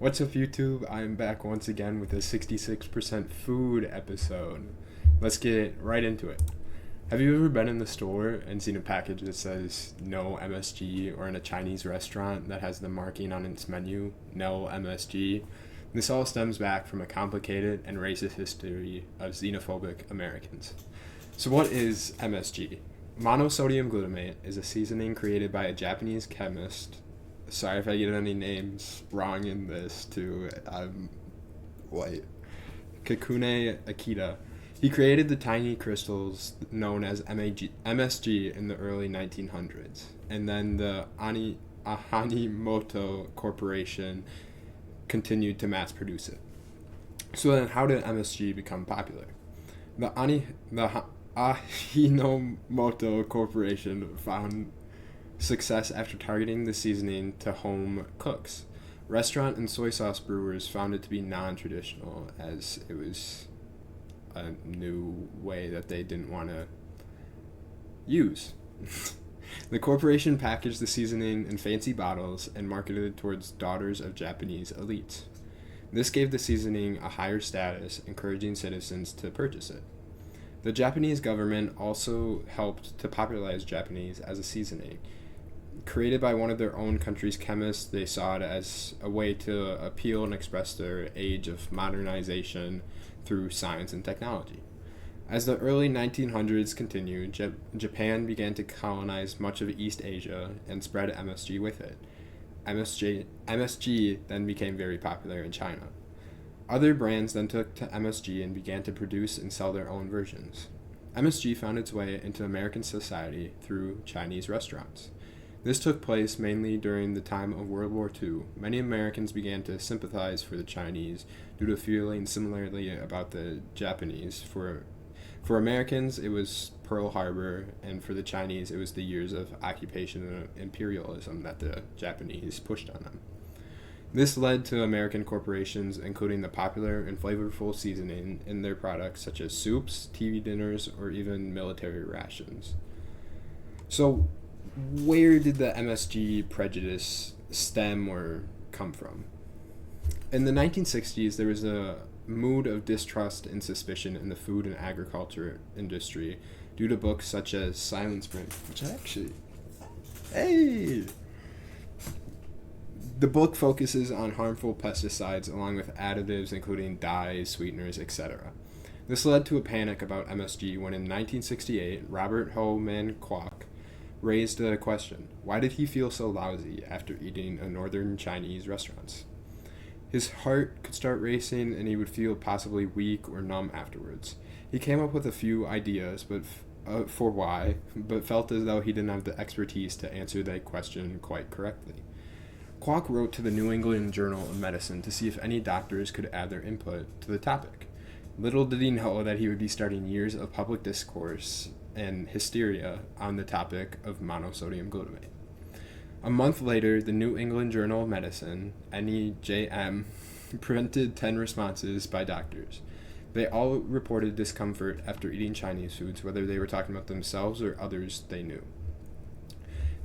What's up, YouTube? I'm back once again with a 66% food episode. Let's get right into it. Have you ever been in the store and seen a package that says no MSG, or in a Chinese restaurant that has the marking on its menu, no MSG? This all stems back from a complicated and racist history of xenophobic Americans. So what is MSG? Monosodium glutamate is a seasoning created by a Japanese chemist. Sorry if I get any names wrong in this, too. I'm white. Kakune Akita. He created the tiny crystals known as MSG in the early 1900s, and then the Hanimoto Corporation continued to mass produce it. So then, how did MSG become popular? The Ajinomoto Corporation found success after targeting the seasoning to home cooks. Restaurant and soy sauce brewers found it to be non-traditional, as it was a new way that they didn't want to use. The corporation packaged the seasoning in fancy bottles and marketed it towards daughters of Japanese elites. This gave the seasoning a higher status, encouraging citizens to purchase it. The Japanese government also helped to popularize Japanese as a seasoning. Created by one of their own country's chemists, they saw it as a way to appeal and express their age of modernization through science and technology. As the early 1900s continued, Japan began to colonize much of East Asia and spread MSG with it. MSG then became very popular in China. Other brands then took to MSG and began to produce and sell their own versions. MSG found its way into American society through Chinese restaurants. This took place mainly during the time of World War II. Many Americans began to sympathize for the Chinese due to feeling similarly about the Japanese. For Americans, it was Pearl Harbor, and for the Chinese, it was the years of occupation and imperialism that the Japanese pushed on them. This led to American corporations including the popular and flavorful seasoning in their products, such as soups, TV dinners, or even military rations. So, where did the MSG prejudice stem or come from? In the 1960s, there was a mood of distrust and suspicion in the food and agriculture industry due to books such as Silent Spring, which the book focuses on harmful pesticides along with additives including dyes, sweeteners, etc. This led to a panic about MSG when in 1968, Robert Homan Kwok raised a question. Why did he feel so lousy after eating in northern Chinese restaurants? His heart could start racing and he would feel possibly weak or numb afterwards. He came up with a few ideas for why, but felt as though he didn't have the expertise to answer that question quite correctly. Kwok wrote to the New England Journal of Medicine to see if any doctors could add their input to the topic. Little did he know that he would be starting years of public discourse and hysteria on the topic of monosodium glutamate. A month later, the New England Journal of Medicine, NEJM, printed 10 responses by doctors. They all reported discomfort after eating Chinese foods, whether they were talking about themselves or others they knew.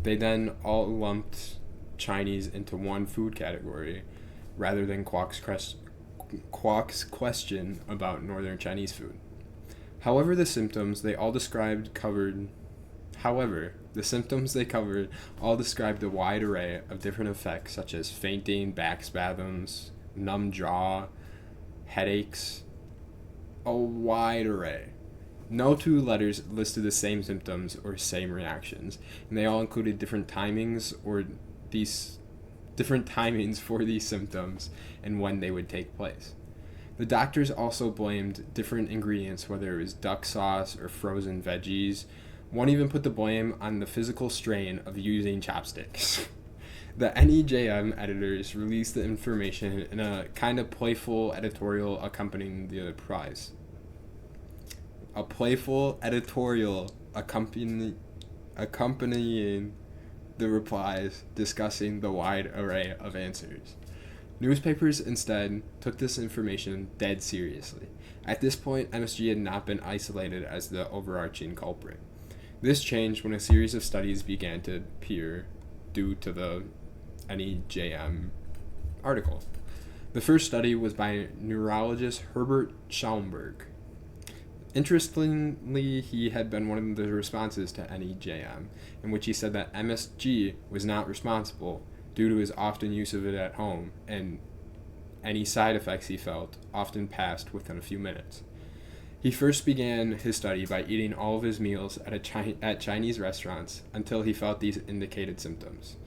They then all lumped Chinese into one food category, rather than Kwok's question about northern Chinese food. However, the symptoms they covered all described a wide array of different effects, such as fainting, back spasms, numb jaw, headaches, a wide array. No two letters listed the same symptoms or same reactions, and they all included different timings for these symptoms and when they would take place. The doctors also blamed different ingredients, whether it was duck sauce or frozen veggies. One even put the blame on the physical strain of using chopsticks. The NEJM editors released the information in a kind of playful editorial accompanying the prize. A playful editorial accompanying the replies, discussing the wide array of answers. Newspapers instead took this information dead seriously. At this point, MSG had not been isolated as the overarching culprit. This changed when a series of studies began to appear due to the NEJM article. The first study was by neurologist Herbert Schaumburg. Interestingly, he had been one of the responses to NEJM, in which he said that MSG was not responsible due to his often use of it at home, and any side effects he felt often passed within a few minutes. He first began his study by eating all of his meals at Chinese restaurants until he felt these indicated symptoms.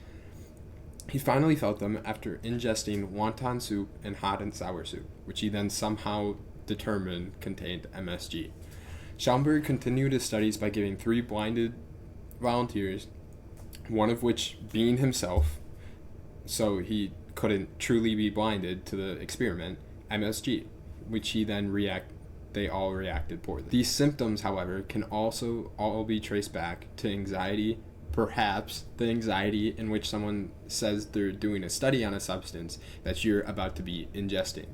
He finally felt them after ingesting wonton soup and hot and sour soup, which he then somehow determined contained MSG. Schaumburg continued his studies by giving 3 blinded volunteers, one of which being himself, so he couldn't truly be blinded to the experiment, MSG, which they all reacted poorly. These symptoms, however, can also all be traced back to anxiety, perhaps the anxiety in which someone says they're doing a study on a substance that you're about to be ingesting.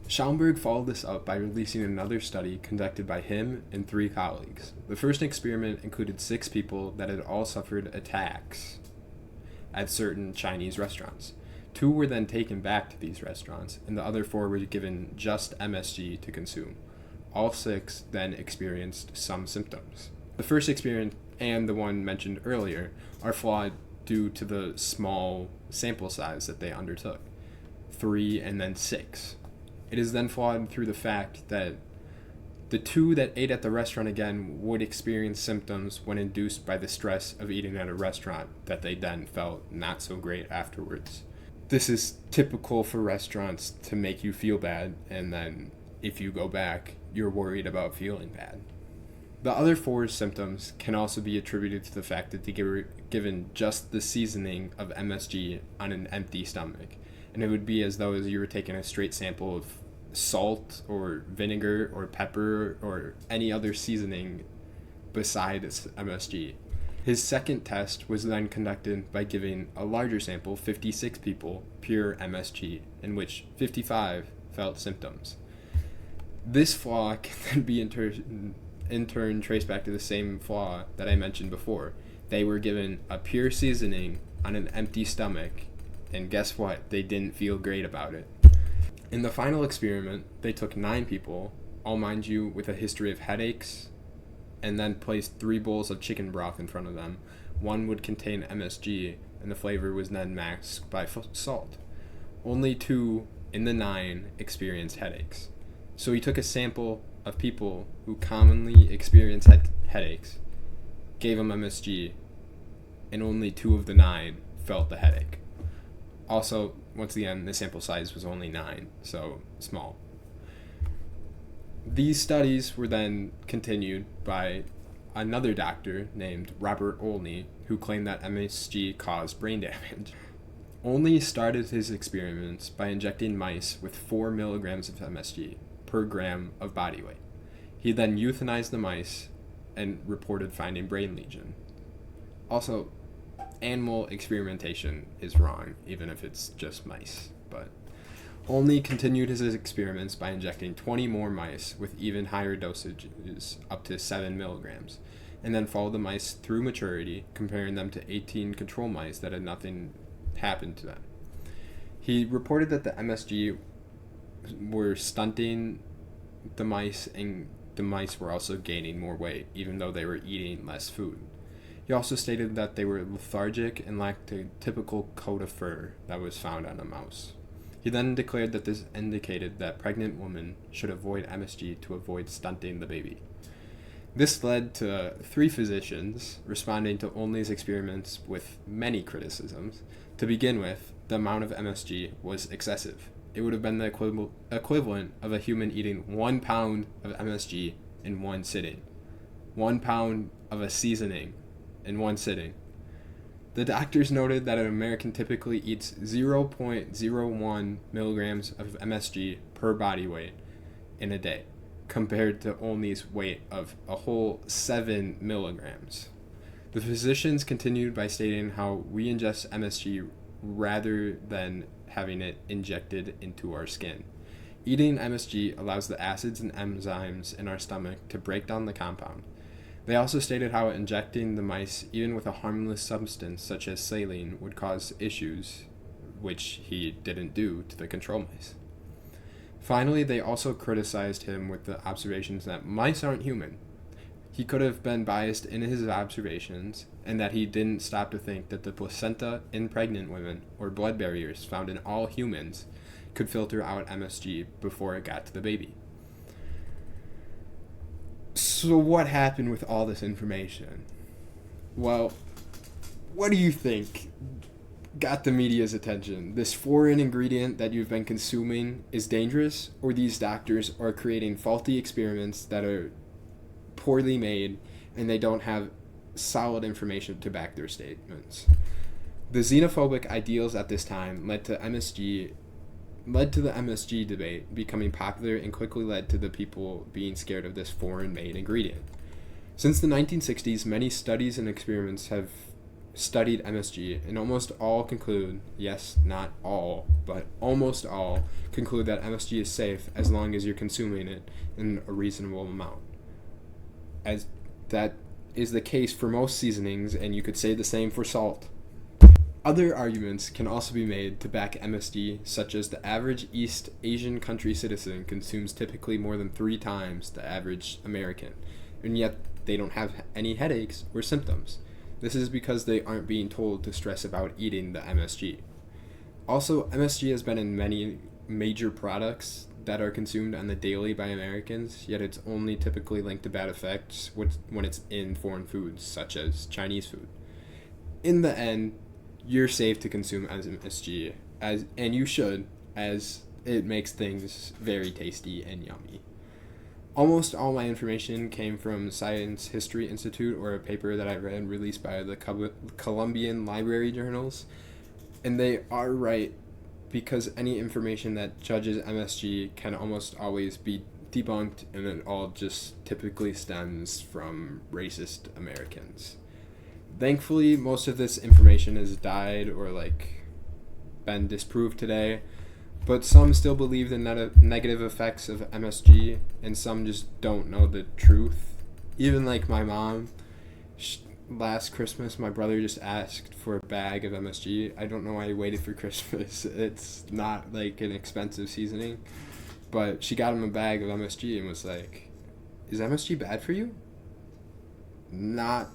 Schaumburg followed this up by releasing another study conducted by him and 3 colleagues. The first experiment included 6 people that had all suffered attacks at certain Chinese restaurants. 2 were then taken back to these restaurants, and the other 4 were given just MSG to consume. All 6 then experienced some symptoms. The first experiment and the one mentioned earlier are flawed due to the small sample size that they undertook, 3 and then 6. It is then flawed through the fact that the 2 that ate at the restaurant again would experience symptoms when induced by the stress of eating at a restaurant that they then felt not so great afterwards. This is typical for restaurants to make you feel bad, and then if you go back, you're worried about feeling bad. The other 4 symptoms can also be attributed to the fact that they were given just the seasoning of MSG on an empty stomach, and it would be as though you were taking a straight sample of salt or vinegar or pepper or any other seasoning besides MSG. His second test was then conducted by giving a larger sample, 56 people, pure MSG, in which 55 felt symptoms. This flaw can then be in turn traced back to the same flaw that I mentioned before. They were given a pure seasoning on an empty stomach, and guess what? They didn't feel great about it. In the final experiment, they took 9 people, all mind you with a history of headaches, and then placed 3 bowls of chicken broth in front of them. 1 would contain MSG, and the flavor was then masked by salt. Only 2 in the 9 experienced headaches. So he took a sample of people who commonly experience headaches, gave them MSG, and only 2 of the 9 felt the headache. Also, once again, the sample size was only 9, so small. These studies were then continued by another doctor named Robert Olney, who claimed that MSG caused brain damage. Olney started his experiments by injecting mice with 4 milligrams of MSG per gram of body weight. He then euthanized the mice and reported finding brain lesion. Also, animal experimentation is wrong, even if it's just mice, but Olney continued his experiments by injecting 20 more mice with even higher dosages, up to 7 milligrams, and then followed the mice through maturity, comparing them to 18 control mice that had nothing happened to them. He reported that the MSG were stunting the mice, and the mice were also gaining more weight, even though they were eating less food. He also stated that they were lethargic and lacked a typical coat of fur that was found on a mouse. He then declared that this indicated that pregnant women should avoid MSG to avoid stunting the baby. This led to 3 physicians responding to Olney's experiments with many criticisms. To begin with, the amount of MSG was excessive. It would have been the equivalent of a human eating 1 pound of MSG in one sitting. 1 pound of a seasoning in one sitting. The doctors noted that an American typically eats 0.01 milligrams of MSG per body weight in a day, compared to Olney's weight of a whole 7 milligrams. The physicians continued by stating how we ingest MSG rather than having it injected into our skin. Eating MSG allows the acids and enzymes in our stomach to break down the compound. They also stated how injecting the mice, even with a harmless substance such as saline, would cause issues, which he didn't do to the control mice. Finally, they also criticized him with the observations that mice aren't human. He could have been biased in his observations, and that he didn't stop to think that the placenta in pregnant women, or blood barriers found in all humans, could filter out MSG before it got to the baby. So what happened with all this information? Well, what do you think got the media's attention? This foreign ingredient that you've been consuming is dangerous, or these doctors are creating faulty experiments that are poorly made and they don't have solid information to back their statements? The xenophobic ideals at this time led to the MSG debate becoming popular and quickly led to the people being scared of this foreign-made ingredient. Since the 1960s, many studies and experiments have studied MSG, and almost all conclude, yes, not all, but almost all conclude that MSG is safe as long as you're consuming it in a reasonable amount. As that is the case for most seasonings, and you could say the same for salt. Other arguments can also be made to back MSG, such as the average East Asian country citizen consumes typically more than 3 times the average American, and yet they don't have any headaches or symptoms. This is because they aren't being told to stress about eating the MSG. Also, MSG has been in many major products that are consumed on the daily by Americans, yet it's only typically linked to bad effects when it's in foreign foods, such as Chinese food. In the end, you're safe to consume MSG, and you should, as it makes things very tasty and yummy. Almost all my information came from Science History Institute, or a paper that I read released by the Columbian Library Journals, and they are right, because any information that judges MSG can almost always be debunked, and it all just typically stems from racist Americans. Thankfully, most of this information has died or been disproved today, but some still believe the negative effects of MSG, and some just don't know the truth. Even my mom, last Christmas, my brother just asked for a bag of MSG. I don't know why he waited for Christmas. It's not an expensive seasoning, but she got him a bag of MSG and was like, "Is MSG bad for you?" Not.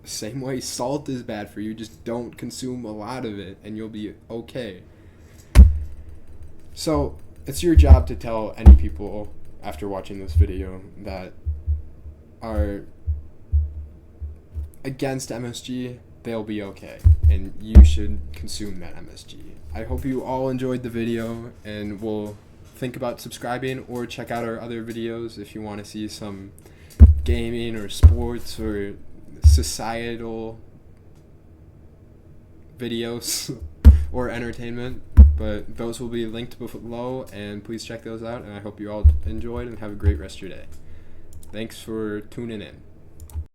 Same way salt is bad for you, just don't consume a lot of it and you'll be okay. So it's your job to tell any people after watching this video that are against MSG, they'll be okay, and you should consume that MSG. I hope you all enjoyed the video, and will think about subscribing or check out our other videos if you want to see some gaming or sports or societal videos or entertainment, but those will be linked below, and please check those out, and I hope you all enjoyed and have a great rest of your day. Thanks for tuning in.